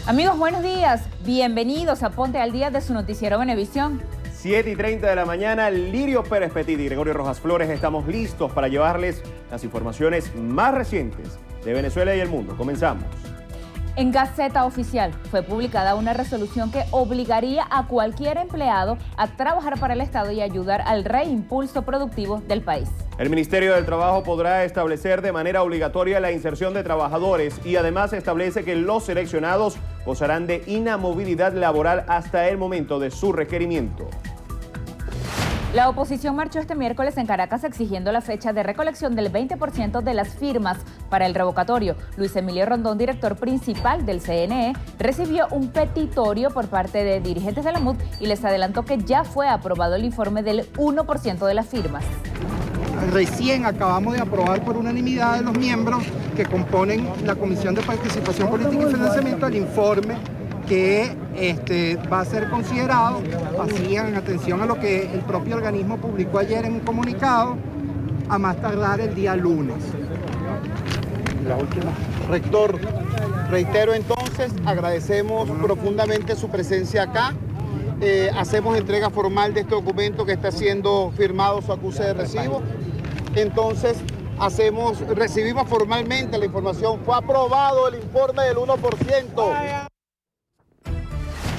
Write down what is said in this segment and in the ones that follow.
Amigos, buenos días. Bienvenidos a Ponte al Día de su noticiero Venevisión. 7:30 de la mañana, Lirio Pérez Petit y Gregorio Rojas Flores estamos listos para llevarles las informaciones más recientes de Venezuela y el mundo. Comenzamos. En Gaceta Oficial fue publicada una resolución que obligaría a cualquier empleado a trabajar para el Estado y ayudar al reimpulso productivo del país. El Ministerio del Trabajo podrá establecer de manera obligatoria la inserción de trabajadores y además establece que los seleccionados gozarán de inamovilidad laboral hasta el momento de su requerimiento. La oposición marchó este miércoles en Caracas exigiendo la fecha de recolección del 20% de las firmas para el revocatorio. Luis Emilio Rondón, director principal del CNE, recibió un petitorio por parte de dirigentes de la MUD y les adelantó que ya fue aprobado el informe del 1% de las firmas. Recién acabamos de aprobar por unanimidad de los miembros que componen la Comisión de Participación Política y Financiamiento el informe que va a ser considerado, así en atención a lo que el propio organismo publicó ayer en un comunicado, a más tardar el día lunes. La última. Rector, reitero entonces, agradecemos profundamente su presencia acá. Hacemos entrega formal de este documento que está siendo firmado su acuse de recibo. Entonces, recibimos formalmente la información. Fue aprobado el informe del 1%.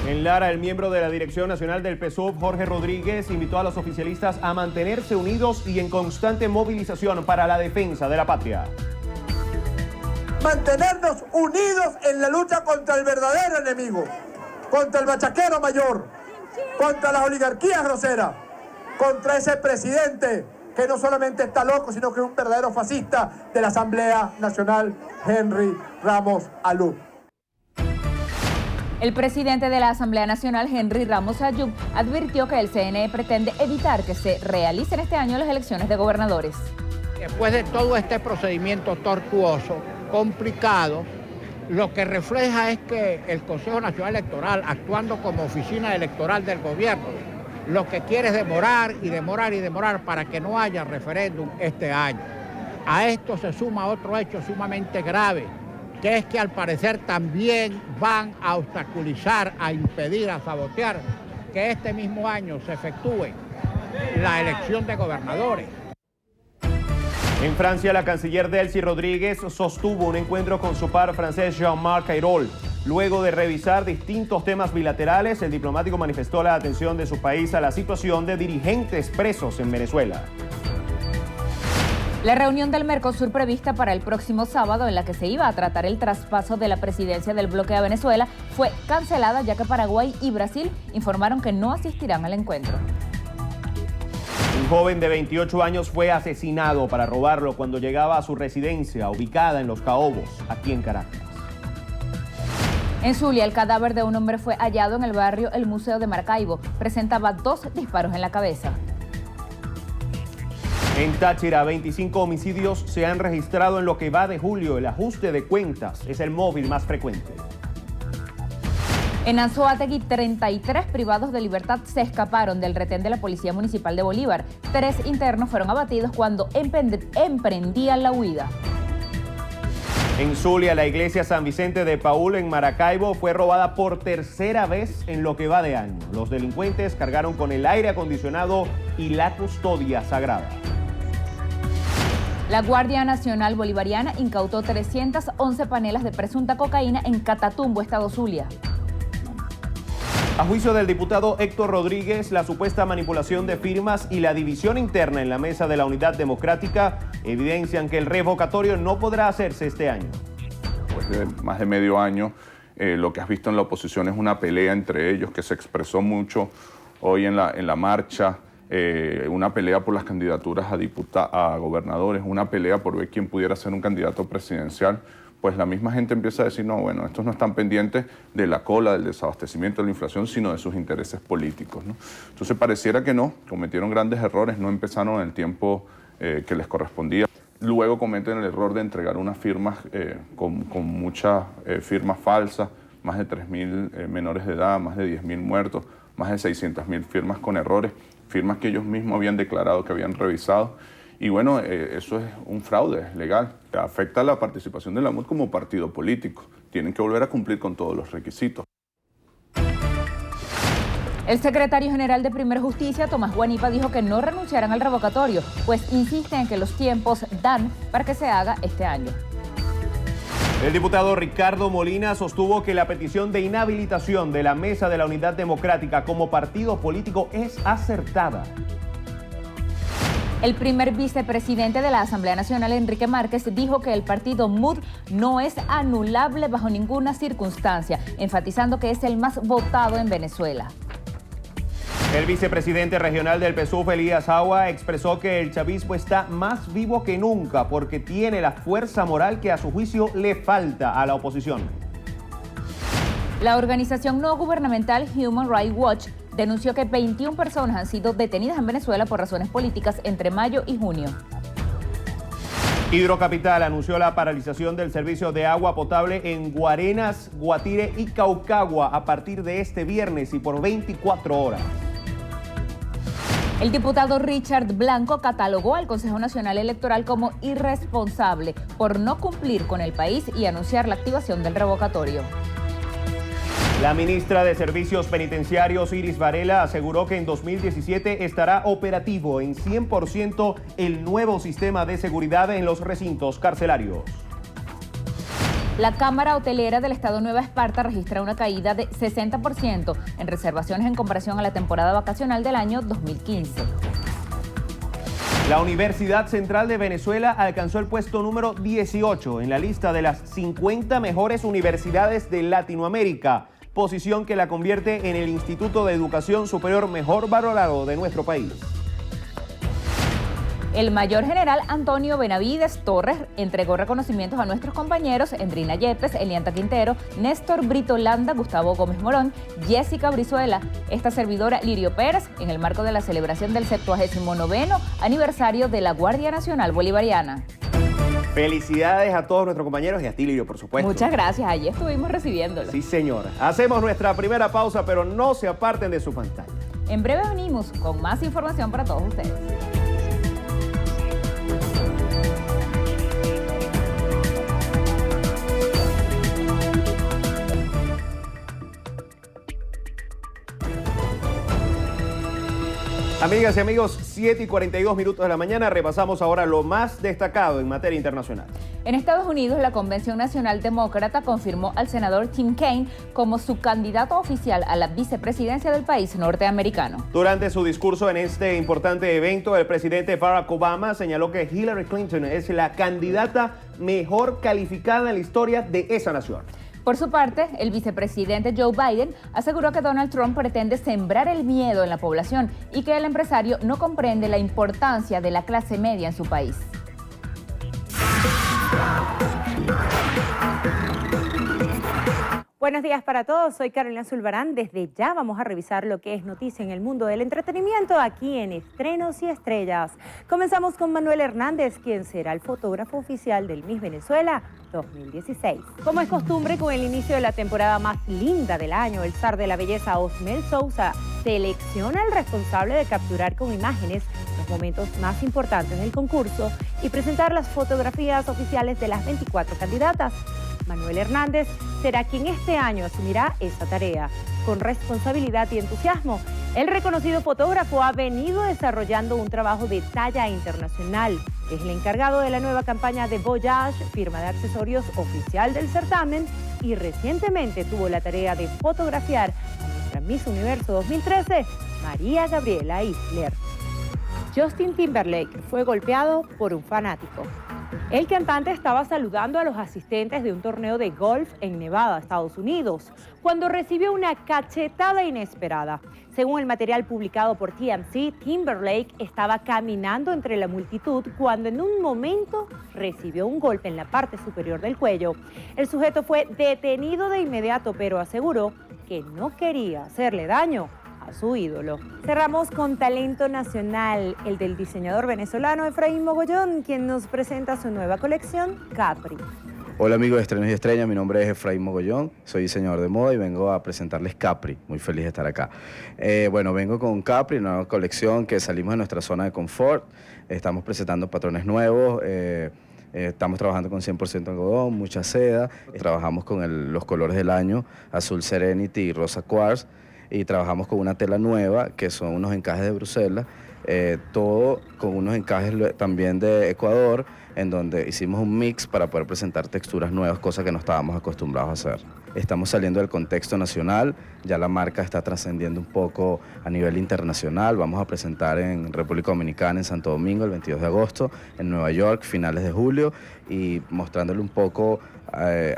En Lara, el miembro de la Dirección Nacional del PSUV, Jorge Rodríguez, invitó a los oficialistas a mantenerse unidos y en constante movilización para la defensa de la patria. Mantenernos unidos en la lucha contra el verdadero enemigo, contra el bachaquero mayor, contra las oligarquías groseras, contra ese presidente que no solamente está loco, sino que es un verdadero fascista de la Asamblea Nacional, Henry Ramos Ayub. El presidente de la Asamblea Nacional, Henry Ramos Ayub, advirtió que el CNE pretende evitar que se realicen este año las elecciones de gobernadores. Después de todo este procedimiento tortuoso, complicado, lo que refleja es que el Consejo Nacional Electoral, actuando como oficina electoral del gobierno, lo que quiere es demorar y demorar y demorar para que no haya referéndum este año. A esto se suma otro hecho sumamente grave, que es que al parecer también van a obstaculizar, a impedir, a sabotear que este mismo año se efectúe la elección de gobernadores. En Francia, la canciller Delcy Rodríguez sostuvo un encuentro con su par francés Jean-Marc Ayrault. Luego de revisar distintos temas bilaterales, el diplomático manifestó la atención de su país a la situación de dirigentes presos en Venezuela. La reunión del Mercosur prevista para el próximo sábado, en la que se iba a tratar el traspaso de la presidencia del bloque a Venezuela, fue cancelada ya que Paraguay y Brasil informaron que no asistirán al encuentro. Un joven de 28 años fue asesinado para robarlo cuando llegaba a su residencia ubicada en Los Caobos, aquí en Caracas. En Zulia, el cadáver de un hombre fue hallado en el barrio El Museo de Maracaibo. Presentaba 2 disparos en la cabeza. En Táchira, 25 homicidios se han registrado en lo que va de julio. El ajuste de cuentas es el móvil más frecuente. En Anzoátegui, 33 privados de libertad se escaparon del retén de la Policía Municipal de Bolívar. 3 internos fueron abatidos cuando emprendían la huida. En Zulia, la iglesia San Vicente de Paúl en Maracaibo fue robada por tercera vez en lo que va de año. Los delincuentes cargaron con el aire acondicionado y la custodia sagrada. La Guardia Nacional Bolivariana incautó 311 panelas de presunta cocaína en Catatumbo, estado Zulia. A juicio del diputado Héctor Rodríguez, la supuesta manipulación de firmas y la división interna en la mesa de la Unidad Democrática evidencian que el revocatorio no podrá hacerse este año. Después de más de medio año, lo que has visto en la oposición es una pelea entre ellos que se expresó mucho hoy en la marcha, una pelea por las candidaturas a gobernadores, una pelea por ver quién pudiera ser un candidato presidencial. Pues la misma gente empieza a decir, no, bueno, estos no están pendientes de la cola, del desabastecimiento, de la inflación, sino de sus intereses políticos, ¿no? Entonces pareciera que no, cometieron grandes errores, no empezaron en el tiempo que les correspondía. Luego cometen el error de entregar unas firmas con muchas firmas falsas, más de 3.000 menores de edad, más de 10.000 muertos, más de 600.000 firmas con errores, firmas que ellos mismos habían declarado que habían revisado. Y bueno, eso es un fraude legal. Afecta la participación de la MUD como partido político. Tienen que volver a cumplir con todos los requisitos. El secretario general de Primera Justicia, Tomás Guanipa, dijo que no renunciarán al revocatorio, pues insiste en que los tiempos dan para que se haga este año. El diputado Ricardo Molina sostuvo que la petición de inhabilitación de la Mesa de la Unidad Democrática como partido político es acertada. El primer vicepresidente de la Asamblea Nacional, Enrique Márquez, dijo que el partido MUD no es anulable bajo ninguna circunstancia, enfatizando que es el más votado en Venezuela. El vicepresidente regional del PSUV, Elías Agua, expresó que el chavismo está más vivo que nunca porque tiene la fuerza moral que a su juicio le falta a la oposición. La organización no gubernamental Human Rights Watch denunció que 21 personas han sido detenidas en Venezuela por razones políticas entre mayo y junio. Hidrocapital anunció la paralización del servicio de agua potable en Guarenas, Guatire y Caucagua a partir de este viernes y por 24 horas. El diputado Richard Blanco catalogó al Consejo Nacional Electoral como irresponsable por no cumplir con el país y anunciar la activación del revocatorio. La ministra de Servicios Penitenciarios, Iris Varela, aseguró que en 2017 estará operativo en 100% el nuevo sistema de seguridad en los recintos carcelarios. La Cámara Hotelera del Estado Nueva Esparta registra una caída de 60% en reservaciones en comparación a la temporada vacacional del año 2015. La Universidad Central de Venezuela alcanzó el puesto número 18 en la lista de las 50 mejores universidades de Latinoamérica, posición que la convierte en el Instituto de Educación Superior mejor valorado de nuestro país. El mayor general Antonio Benavides Torres entregó reconocimientos a nuestros compañeros Endrina Yepes, Elianta Quintero, Néstor Brito Landa, Gustavo Gómez Morón, Jessica Brizuela, esta servidora Lirio Pérez, en el marco de la celebración del 79º aniversario de la Guardia Nacional Bolivariana. Felicidades a todos nuestros compañeros y a ti, Lirio, por supuesto. Muchas gracias, allí estuvimos recibiéndolo. Sí, señora. Hacemos nuestra primera pausa, pero no se aparten de su pantalla. En breve venimos con más información para todos ustedes. Amigas y amigos, 7:42 de la mañana, repasamos ahora lo más destacado en materia internacional. En Estados Unidos, la Convención Nacional Demócrata confirmó al senador Tim Kaine como su candidato oficial a la vicepresidencia del país norteamericano. Durante su discurso en este importante evento, el presidente Barack Obama señaló que Hillary Clinton es la candidata mejor calificada en la historia de esa nación. Por su parte, el vicepresidente Joe Biden aseguró que Donald Trump pretende sembrar el miedo en la población y que el empresario no comprende la importancia de la clase media en su país. Buenos días para todos, soy Carolina Zulbarán. Desde ya vamos a revisar lo que es noticia en el mundo del entretenimiento aquí en Estrenos y Estrellas. Comenzamos con Manuel Hernández, quien será el fotógrafo oficial del Miss Venezuela 2016. Como es costumbre, con el inicio de la temporada más linda del año, el zar de la belleza Osmel Sousa selecciona al responsable de capturar con imágenes los momentos más importantes del concurso y presentar las fotografías oficiales de las 24 candidatas. Manuel Hernández será quien este año asumirá esa tarea. Con responsabilidad y entusiasmo, el reconocido fotógrafo ha venido desarrollando un trabajo de talla internacional. Es el encargado de la nueva campaña de Voyage, firma de accesorios oficial del certamen, y recientemente tuvo la tarea de fotografiar a nuestra Miss Universo 2013, María Gabriela Isler. Justin Timberlake fue golpeado por un fanático. El cantante estaba saludando a los asistentes de un torneo de golf en Nevada, Estados Unidos, cuando recibió una cachetada inesperada. Según el material publicado por TMZ, Timberlake estaba caminando entre la multitud cuando en un momento recibió un golpe en la parte superior del cuello. El sujeto fue detenido de inmediato, pero aseguró que no quería hacerle daño a su ídolo. Cerramos con talento nacional, el del diseñador venezolano Efraín Mogollón, quien nos presenta su nueva colección, Capri. Hola amigos de Estrenos y Estrellas, mi nombre es Efraín Mogollón, soy diseñador de moda y vengo a presentarles Capri, muy feliz de estar acá. Bueno, vengo con Capri, una nueva colección que salimos de nuestra zona de confort, estamos presentando patrones nuevos, estamos trabajando con 100% algodón, mucha seda, trabajamos con los colores del año, azul Serenity y rosa Quartz, y trabajamos con una tela nueva que son unos encajes de Bruselas, todo con unos encajes también de Ecuador, en donde hicimos un mix para poder presentar texturas nuevas, cosa que no estábamos acostumbrados a hacer. Estamos saliendo del contexto nacional, ya la marca está trascendiendo un poco a nivel internacional. Vamos a presentar en República Dominicana, en Santo Domingo, el 22 de agosto, en Nueva York, finales de julio, y mostrándole un poco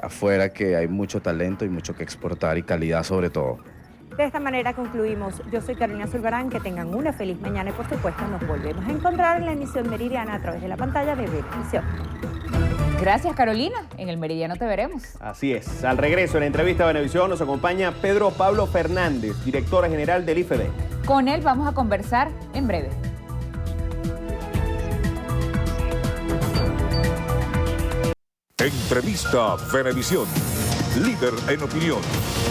afuera que hay mucho talento y mucho que exportar y calidad sobre todo. De esta manera concluimos. Yo soy Carolina Zulbarán, que tengan una feliz mañana y por supuesto nos volvemos a encontrar en la emisión meridiana a través de la pantalla de Venevisión. Gracias, Carolina. En el Meridiano te veremos. Así es. Al regreso en la entrevista a Venevisión nos acompaña Pedro Pablo Fernández, director general del IFEDEC. Con él vamos a conversar en breve. Entrevista Venevisión. Líder en opinión,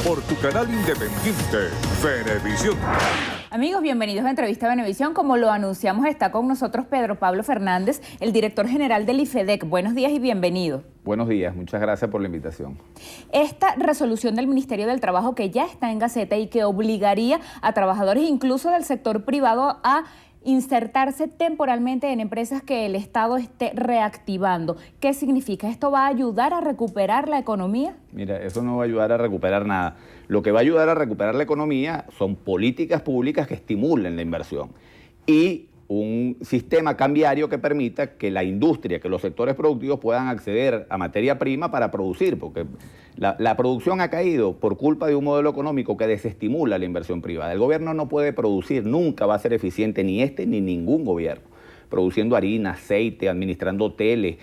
por tu canal independiente, Venevisión. Amigos, bienvenidos a Entrevista Venevisión. Como lo anunciamos, está con nosotros Pedro Pablo Fernández, el director general del IFEDEC. Buenos días y bienvenido. Buenos días, muchas gracias por la invitación. Esta resolución del Ministerio del Trabajo que ya está en Gaceta y que obligaría a trabajadores incluso del sector privado a insertarse temporalmente en empresas que el Estado esté reactivando. ¿Qué significa? ¿Esto va a ayudar a recuperar la economía? Mira, eso no va a ayudar a recuperar nada. Lo que va a ayudar a recuperar la economía son políticas públicas que estimulen la inversión y un sistema cambiario que permita que la industria, que los sectores productivos puedan acceder a materia prima para producir, porque la producción ha caído por culpa de un modelo económico que desestimula la inversión privada. El gobierno no puede producir, nunca va a ser eficiente, ni este ni ningún gobierno, produciendo harina, aceite, administrando hoteles,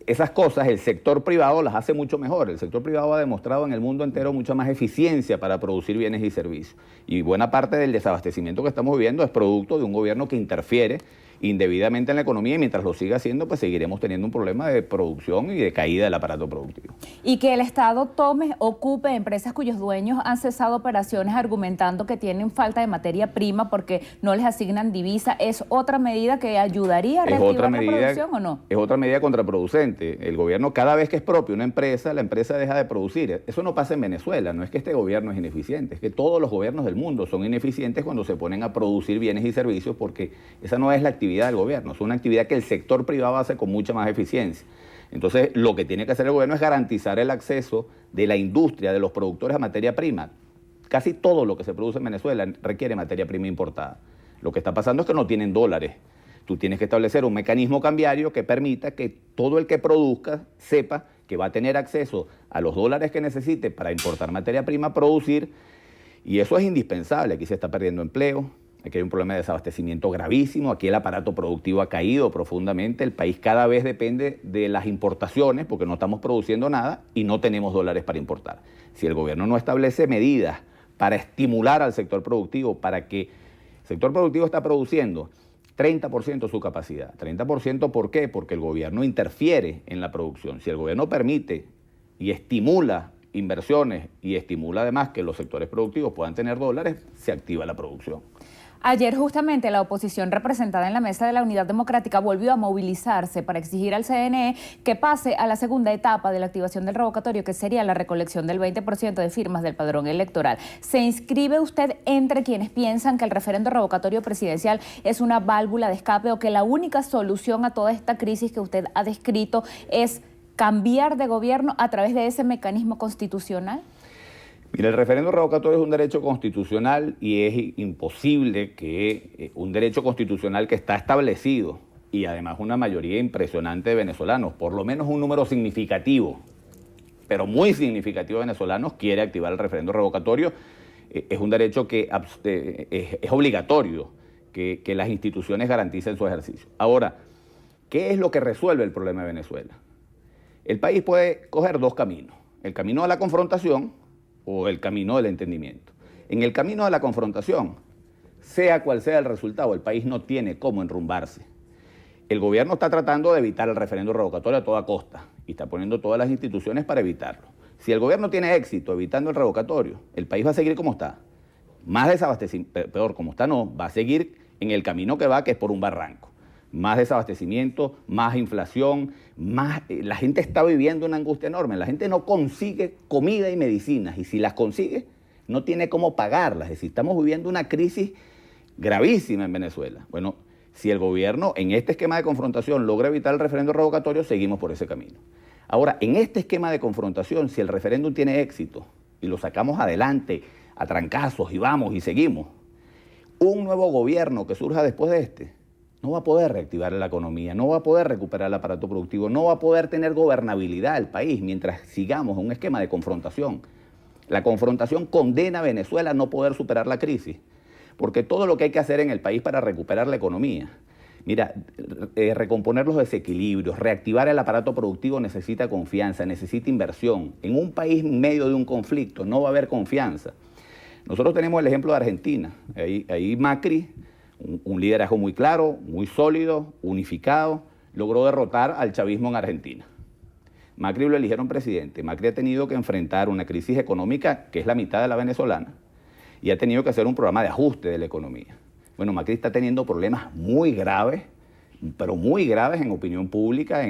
esas cosas el sector privado las hace mucho mejor. El sector privado ha demostrado en el mundo entero mucha más eficiencia para producir bienes y servicios. Y buena parte del desabastecimiento que estamos viviendo es producto de un gobierno que interfiere indebidamente en la economía y mientras lo siga haciendo, pues seguiremos teniendo un problema de producción y de caída del aparato productivo. Y que el Estado ocupe empresas cuyos dueños han cesado operaciones argumentando que tienen falta de materia prima porque no les asignan divisa, ¿es otra medida que ayudaría a reactivar la producción o no? Es otra medida contraproducente. El gobierno, cada vez que es propio una empresa, la empresa deja de producir. Eso no pasa en Venezuela, no es que este gobierno es ineficiente, es que todos los gobiernos del mundo son ineficientes cuando se ponen a producir bienes y servicios porque esa no es la actividad del gobierno, es una actividad que el sector privado hace con mucha más eficiencia. Entonces, lo que tiene que hacer el gobierno es garantizar el acceso de la industria, de los productores a materia prima. Casi todo lo que se produce en Venezuela requiere materia prima importada. Lo que está pasando es que no tienen dólares. Tú tienes que establecer un mecanismo cambiario que permita que todo el que produzca sepa que va a tener acceso a los dólares que necesite para importar materia prima, producir, y eso es indispensable. Aquí se está perdiendo empleo. Aquí hay un problema de desabastecimiento gravísimo, aquí el aparato productivo ha caído profundamente, el país cada vez depende de las importaciones porque no estamos produciendo nada y no tenemos dólares para importar. Si el gobierno no establece medidas para estimular al sector productivo, para que el sector productivo está produciendo 30% de su capacidad. 30% ¿por qué? Porque el gobierno interfiere en la producción. Si el gobierno permite y estimula inversiones y estimula además que los sectores productivos puedan tener dólares, se activa la producción. Ayer justamente la oposición representada en la Mesa de la Unidad Democrática volvió a movilizarse para exigir al CNE que pase a la segunda etapa de la activación del revocatorio, que sería la recolección del 20% de firmas del padrón electoral. ¿Se inscribe usted entre quienes piensan que el referendo revocatorio presidencial es una válvula de escape o que la única solución a toda esta crisis que usted ha descrito es cambiar de gobierno a través de ese mecanismo constitucional? Mira, el referendo revocatorio es un derecho constitucional y es imposible que un derecho constitucional que está establecido y además una mayoría impresionante de venezolanos, por lo menos un número significativo, pero muy significativo de venezolanos quiere activar el referendo revocatorio. Es un derecho que es obligatorio que las instituciones garanticen su ejercicio. Ahora, ¿qué es lo que resuelve el problema de Venezuela? El país puede coger dos caminos, el camino de la confrontación o el camino del entendimiento. En el camino de la confrontación, sea cual sea el resultado, el país no tiene cómo enrumbarse. El gobierno está tratando de evitar el referendo revocatorio a toda costa y está poniendo todas las instituciones para evitarlo. Si el gobierno tiene éxito evitando el revocatorio, el país va a seguir como está. Más desabastecimiento, peor, como está no, va a seguir en el camino que va, que es por un barranco. Más desabastecimiento, más inflación, la gente está viviendo una angustia enorme. La gente no consigue comida y medicinas, y si las consigue, no tiene cómo pagarlas. Es decir, estamos viviendo una crisis gravísima en Venezuela. Bueno, si el gobierno en este esquema de confrontación logra evitar el referéndum revocatorio, seguimos por ese camino. Ahora, en este esquema de confrontación, si el referéndum tiene éxito y lo sacamos adelante a trancazos y vamos y seguimos, un nuevo gobierno que surja después de este no va a poder reactivar la economía, no va a poder recuperar el aparato productivo, no va a poder tener gobernabilidad el país mientras sigamos en un esquema de confrontación. La confrontación condena a Venezuela a no poder superar la crisis, porque todo lo que hay que hacer en el país para recuperar la economía, mira, recomponer los desequilibrios, reactivar el aparato productivo necesita confianza, necesita inversión. En un país en medio de un conflicto no va a haber confianza. Nosotros tenemos el ejemplo de Argentina. Ahí Macri, un liderazgo muy claro, muy sólido, unificado, logró derrotar al chavismo en Argentina. Macri lo eligieron presidente. Macri ha tenido que enfrentar una crisis económica que es la mitad de la venezolana y ha tenido que hacer un programa de ajuste de la economía. Bueno, Macri está teniendo problemas muy graves, pero muy graves en opinión pública.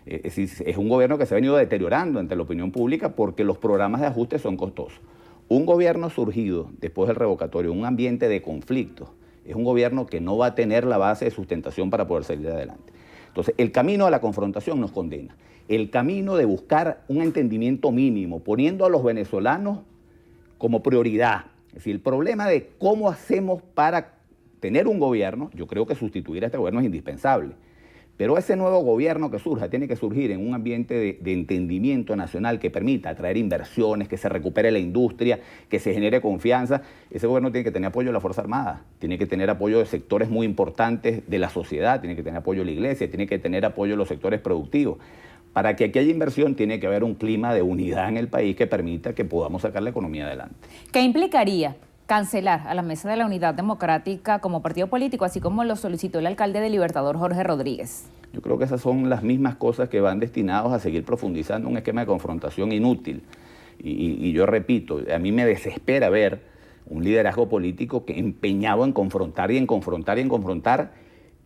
Es un gobierno que se ha venido deteriorando ante la opinión pública porque los programas de ajuste son costosos. Un gobierno surgido después del revocatorio, un ambiente de conflicto, es un gobierno que no va a tener la base de sustentación para poder salir adelante. Entonces, el camino a la confrontación nos condena. El camino de buscar un entendimiento mínimo, poniendo a los venezolanos como prioridad. Es decir, el problema de cómo hacemos para tener un gobierno, yo creo que sustituir a este gobierno es indispensable. Pero ese nuevo gobierno que surja tiene que surgir en un ambiente de entendimiento nacional que permita atraer inversiones, que se recupere la industria, que se genere confianza. Ese gobierno tiene que tener apoyo de la Fuerza Armada, tiene que tener apoyo de sectores muy importantes de la sociedad, tiene que tener apoyo de la iglesia, tiene que tener apoyo de los sectores productivos. Para que aquí haya inversión tiene que haber un clima de unidad en el país que permita que podamos sacar la economía adelante. ¿Qué implicaría cancelar a la Mesa de la Unidad Democrática como partido político, así como lo solicitó el alcalde de Libertador, Jorge Rodríguez? Yo creo que esas son las mismas cosas que van destinados a seguir profundizando un esquema de confrontación inútil. Y yo repito, a mí me desespera ver un liderazgo político que empeñado en confrontar y en confrontar y en confrontar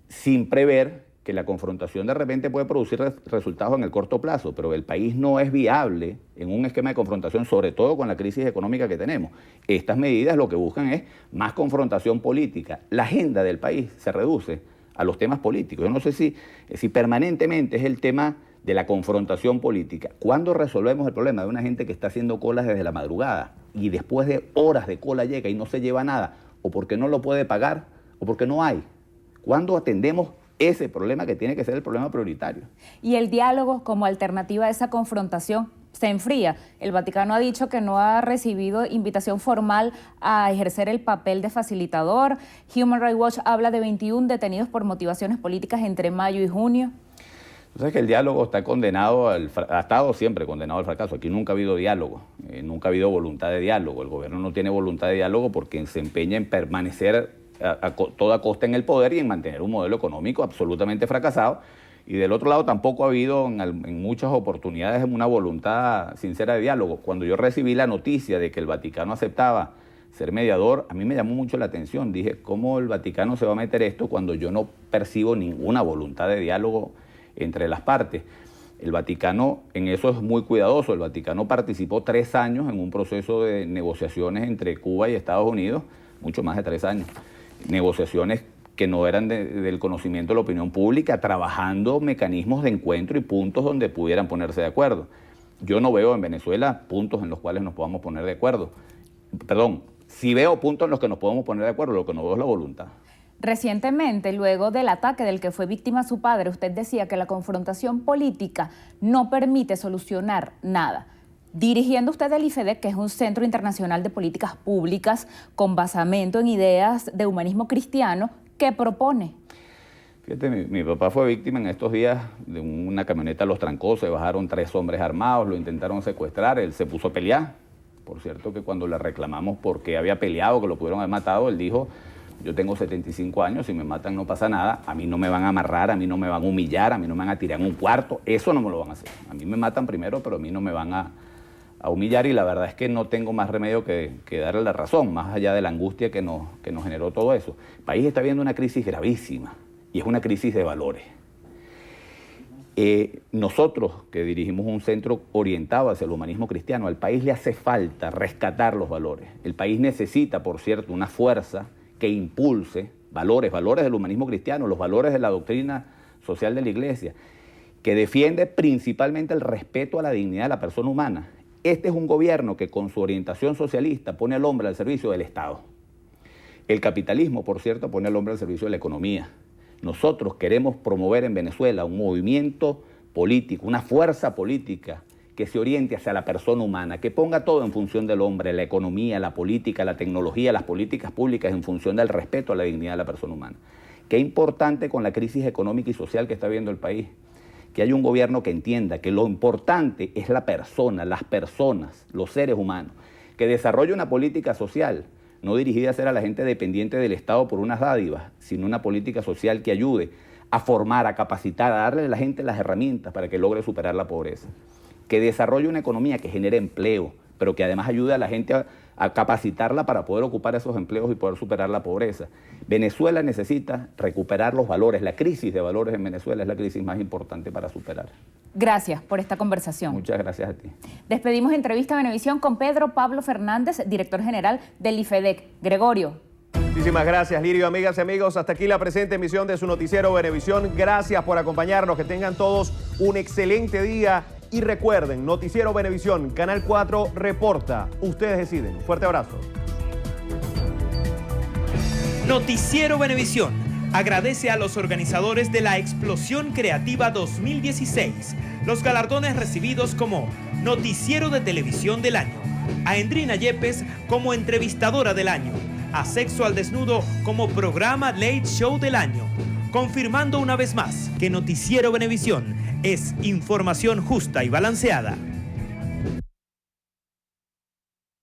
sin prever que la confrontación de repente puede producir resultados en el corto plazo, pero el país no es viable en un esquema de confrontación, sobre todo con la crisis económica que tenemos. Estas medidas lo que buscan es más confrontación política. La agenda del país se reduce a los temas políticos. Yo no sé si permanentemente es el tema de la confrontación política. ¿Cuándo resolvemos el problema de una gente que está haciendo colas desde la madrugada y después de horas de cola llega y no se lleva nada, o porque no lo puede pagar, o porque no hay? ¿Cuándo atendemos ese problema que tiene que ser el problema prioritario? Y el diálogo como alternativa a esa confrontación se enfría. El Vaticano ha dicho que no ha recibido invitación formal a ejercer el papel de facilitador. Human Rights Watch habla de 21 detenidos por motivaciones políticas entre mayo y junio. Entonces que el diálogo está condenado, ha estado siempre condenado al fracaso. Aquí nunca ha habido diálogo, nunca ha habido voluntad de diálogo. El gobierno no tiene voluntad de diálogo porque se empeña en permanecer a toda costa en el poder y en mantener un modelo económico absolutamente fracasado. Y del otro lado tampoco ha habido en muchas oportunidades una voluntad sincera de diálogo. Cuando yo recibí la noticia de que el Vaticano aceptaba ser mediador, a mí me llamó mucho la atención. Dije, ¿cómo el Vaticano se va a meter esto cuando yo no percibo ninguna voluntad de diálogo entre las partes? El Vaticano en eso es muy cuidadoso. El Vaticano participó 3 años en un proceso de negociaciones entre Cuba y Estados Unidos, mucho más de 3 años. Negociaciones que no eran del conocimiento de la opinión pública, trabajando mecanismos de encuentro y puntos donde pudieran ponerse de acuerdo. Yo no veo en Venezuela puntos en los cuales nos podamos poner de acuerdo. Perdón, sí veo puntos en los que nos podemos poner de acuerdo, lo que no veo es la voluntad. Recientemente, luego del ataque del que fue víctima su padre, usted decía que la confrontación política no permite solucionar nada. Dirigiendo usted el IFEDEC, que es un centro internacional de políticas públicas con basamento en ideas de humanismo cristiano, ¿qué propone? Fíjate, mi papá fue víctima en estos días de una camioneta, los trancó, se bajaron 3 hombres armados, lo intentaron secuestrar, él se puso a pelear. Por cierto que cuando le reclamamos por qué había peleado, que lo pudieron haber matado, él dijo, Yo tengo 75 años, si me matan no pasa nada, a mí no me van a amarrar, a mí no me van a humillar, a mí no me van a tirar en un cuarto, eso no me lo van a hacer. A mí me matan primero, pero a mí no me van a humillar, y la verdad es que no tengo más remedio que darle la razón, más allá de la angustia que nos generó todo eso. El país está viviendo una crisis gravísima, y es una crisis de valores. Nosotros, que dirigimos un centro orientado hacia el humanismo cristiano, al país le hace falta rescatar los valores. El país necesita, por cierto, una fuerza que impulse valores del humanismo cristiano, los valores de la doctrina social de la Iglesia, que defiende principalmente el respeto a la dignidad de la persona humana. Este es un gobierno que con su orientación socialista pone al hombre al servicio del Estado. El capitalismo, por cierto, pone al hombre al servicio de la economía. Nosotros queremos promover en Venezuela un movimiento político, una fuerza política que se oriente hacia la persona humana, que ponga todo en función del hombre, la economía, la política, la tecnología, las políticas públicas en función del respeto a la dignidad de la persona humana. Qué importante con la crisis económica y social que está viviendo el país, que haya un gobierno que entienda que lo importante es la persona, las personas, los seres humanos, que desarrolle una política social no dirigida a ser a la gente dependiente del Estado por unas dádivas, sino una política social que ayude a formar, a capacitar, a darle a la gente las herramientas para que logre superar la pobreza. Que desarrolle una economía que genere empleo, pero que además ayude a la gente a capacitarla para poder ocupar esos empleos y poder superar la pobreza. Venezuela necesita recuperar los valores. La crisis de valores en Venezuela es la crisis más importante para superar. Gracias por esta conversación. Muchas gracias a ti. Despedimos entrevista a Venevisión con Pedro Pablo Fernández, director general del IFEDEC. Gregorio. Muchísimas gracias, Lirio. Amigas y amigos, hasta aquí la presente emisión de su noticiero Venevisión. Gracias por acompañarnos. Que tengan todos un excelente día. Y recuerden, Noticiero Venevisión, Canal 4 reporta. Ustedes deciden. Un fuerte abrazo. Noticiero Venevisión agradece a los organizadores de la Explosión Creativa 2016 los galardones recibidos como Noticiero de Televisión del Año, a Endrina Yepes como Entrevistadora del Año, a Sexo al Desnudo como Programa Late Show del Año, confirmando una vez más que Noticiero Venevisión es información justa y balanceada.